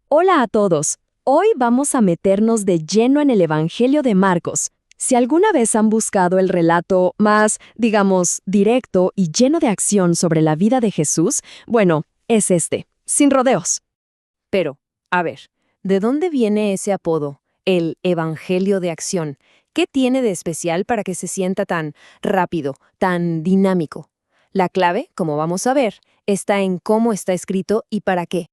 Hola a todos. Hoy vamos a meternos de lleno en el Evangelio de Marcos. Si alguna vez han buscado el relato más, digamos, directo y lleno de acción sobre la vida de Jesús, bueno, es este, sin rodeos. Pero, a ver, ¿de dónde viene ese apodo, el Evangelio de Acción? ¿Qué tiene de especial para que se sienta tan rápido, tan dinámico? La clave, como vamos a ver, está en cómo está escrito y para qué.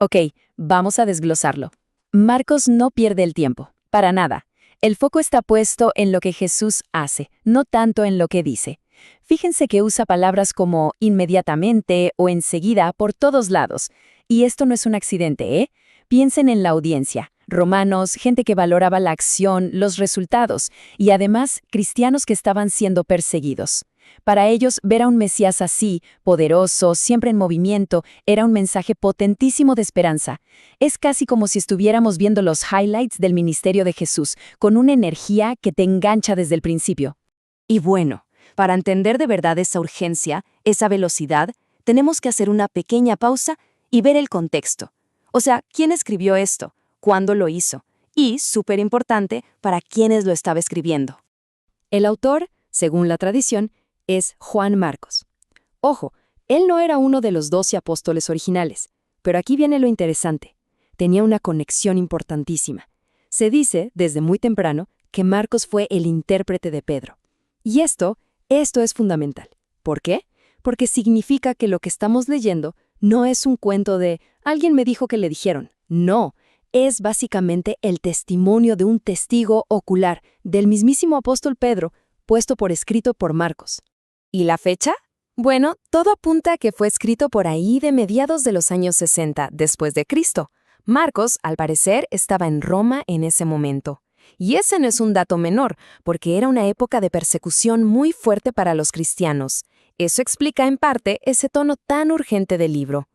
Ok, vamos a desglosarlo. Marcos no pierde el tiempo, para nada. El foco está puesto en lo que Jesús hace, no tanto en lo que dice. Fíjense que usa palabras como inmediatamente o enseguida por todos lados. Y esto no es un accidente, ¿eh? Piensen en la audiencia. Romanos, gente que valoraba la acción, los resultados, y además cristianos que estaban siendo perseguidos. Para ellos, ver a un Mesías así, poderoso, siempre en movimiento, era un mensaje potentísimo de esperanza. Es casi como si estuviéramos viendo los highlights del ministerio de Jesús, con una energía que te engancha desde el principio. Y bueno, para entender de verdad esa urgencia, esa velocidad, tenemos que hacer una pequeña pausa y ver el contexto. O sea, ¿quién escribió esto? ¿Cuándo lo hizo? Y, súper importante, para quiénes lo estaba escribiendo. El autor, según la tradición, es Juan Marcos. Ojo, él no era uno de los 12 apóstoles originales, pero aquí viene lo interesante. Tenía una conexión importantísima. Se dice, desde muy temprano, que Marcos fue el intérprete de Pedro. Y esto es fundamental. ¿Por qué? Porque significa que lo que estamos leyendo no es un cuento de «alguien me dijo que le dijeron». No, es básicamente el testimonio de un testigo ocular del mismísimo apóstol Pedro, puesto por escrito por Marcos. ¿Y la fecha? Bueno, todo apunta a que fue escrito por ahí de mediados de los años 60 después de Cristo. Marcos, al parecer, estaba en Roma en ese momento. Y ese no es un dato menor, porque era una época de persecución muy fuerte para los cristianos. Eso explica en parte ese tono tan urgente del libro.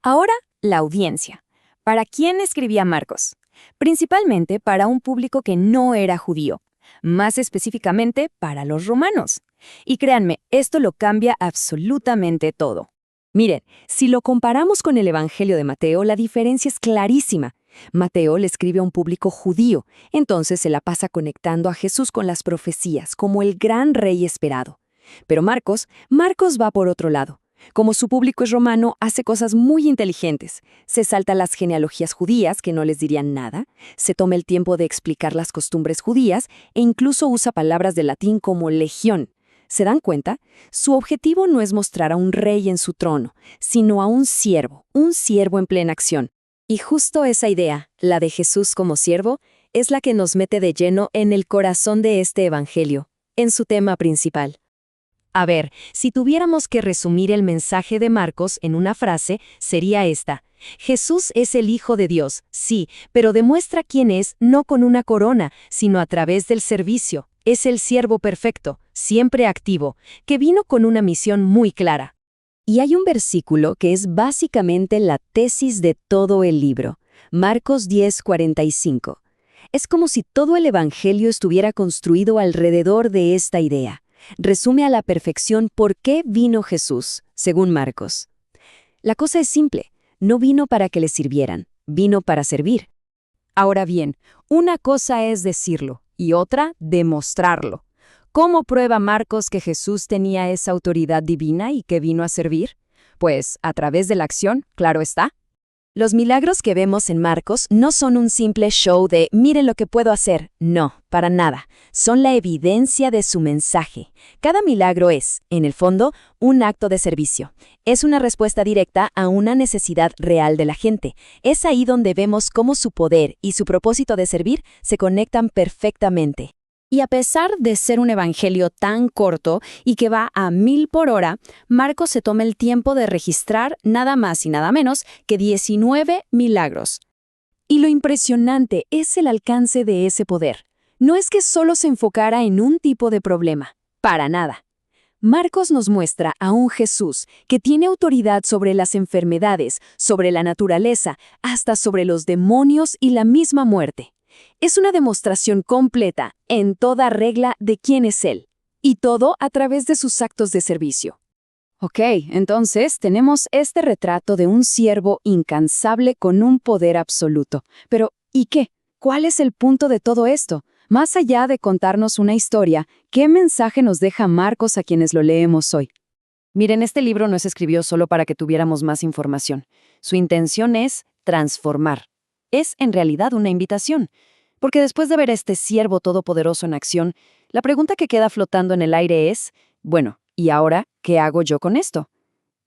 Ahora, la audiencia. ¿Para quién escribía Marcos? Principalmente para un público que no era judío, más específicamente para los romanos. Y créanme, esto lo cambia absolutamente todo. Miren, si lo comparamos con el Evangelio de Mateo, la diferencia es clarísima. Mateo le escribe a un público judío, entonces se la pasa conectando a Jesús con las profecías, como el gran rey esperado. Pero Marcos va por otro lado. Como su público es romano, hace cosas muy inteligentes. Se salta las genealogías judías, que no les dirían nada, se toma el tiempo de explicar las costumbres judías e incluso usa palabras de latín como legión. ¿Se dan cuenta? Su objetivo no es mostrar a un rey en su trono, sino a un siervo en plena acción. Y justo esa idea, la de Jesús como siervo, es la que nos mete de lleno en el corazón de este evangelio, en su tema principal. A ver, si tuviéramos que resumir el mensaje de Marcos en una frase, sería esta. Jesús es el Hijo de Dios, sí, pero demuestra quién es no con una corona, sino a través del servicio. Es el siervo perfecto, siempre activo, que vino con una misión muy clara. Y hay un versículo que es básicamente la tesis de todo el libro, Marcos 10:45. Es como si todo el Evangelio estuviera construido alrededor de esta idea. Resume a la perfección por qué vino Jesús, según Marcos. La cosa es simple, no vino para que le sirvieran, vino para servir. Ahora bien, una cosa es decirlo y otra, demostrarlo. ¿Cómo prueba Marcos que Jesús tenía esa autoridad divina y que vino a servir? Pues a través de la acción, claro está. Los milagros que vemos en Marcos no son un simple show de «miren lo que puedo hacer». No, para nada. Son la evidencia de su mensaje. Cada milagro es, en el fondo, un acto de servicio. Es una respuesta directa a una necesidad real de la gente. Es ahí donde vemos cómo su poder y su propósito de servir se conectan perfectamente. Y a pesar de ser un evangelio tan corto y que va a 1000 por hora, Marcos se toma el tiempo de registrar nada más y nada menos que 19 milagros. Y lo impresionante es el alcance de ese poder. No es que solo se enfocara en un tipo de problema, para nada. Marcos nos muestra a un Jesús que tiene autoridad sobre las enfermedades, sobre la naturaleza, hasta sobre los demonios y la misma muerte. Es una demostración completa, en toda regla, de quién es Él, y todo a través de sus actos de servicio. Ok, entonces tenemos este retrato de un siervo incansable con un poder absoluto. Pero, ¿y qué? ¿Cuál es el punto de todo esto? Más allá de contarnos una historia, ¿qué mensaje nos deja Marcos a quienes lo leemos hoy? Miren, este libro no se escribió solo para que tuviéramos más información. Su intención es transformar. Es, en realidad, una invitación. Porque después de ver a este siervo todopoderoso en acción, la pregunta que queda flotando en el aire es, bueno, ¿y ahora qué hago yo con esto?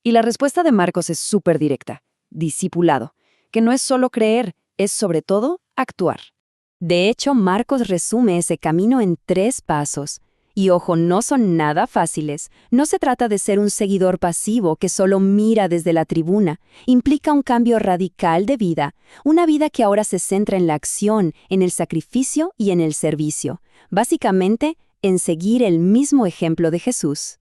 Y la respuesta de Marcos es súper directa: discipulado, que no es solo creer, es sobre todo actuar. De hecho, Marcos resume ese camino en 3 pasos. Y ojo, no son nada fáciles. No se trata de ser un seguidor pasivo que solo mira desde la tribuna. Implica un cambio radical de vida, una vida que ahora se centra en la acción, en el sacrificio y en el servicio. Básicamente, en seguir el mismo ejemplo de Jesús.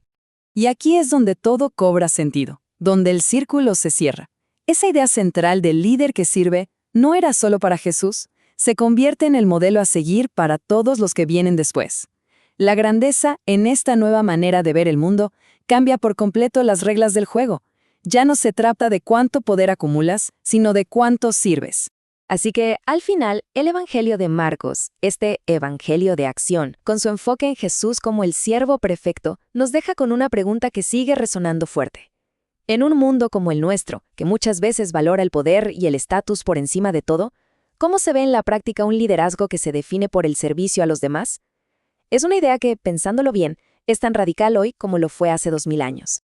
Y aquí es donde todo cobra sentido, donde el círculo se cierra. Esa idea central del líder que sirve no era solo para Jesús, se convierte en el modelo a seguir para todos los que vienen después. La grandeza, en esta nueva manera de ver el mundo, cambia por completo las reglas del juego. Ya no se trata de cuánto poder acumulas, sino de cuánto sirves. Así que, al final, el Evangelio de Marcos, este Evangelio de acción, con su enfoque en Jesús como el siervo perfecto, nos deja con una pregunta que sigue resonando fuerte. En un mundo como el nuestro, que muchas veces valora el poder y el estatus por encima de todo, ¿cómo se ve en la práctica un liderazgo que se define por el servicio a los demás? Es una idea que, pensándolo bien, es tan radical hoy como lo fue hace 2000 años.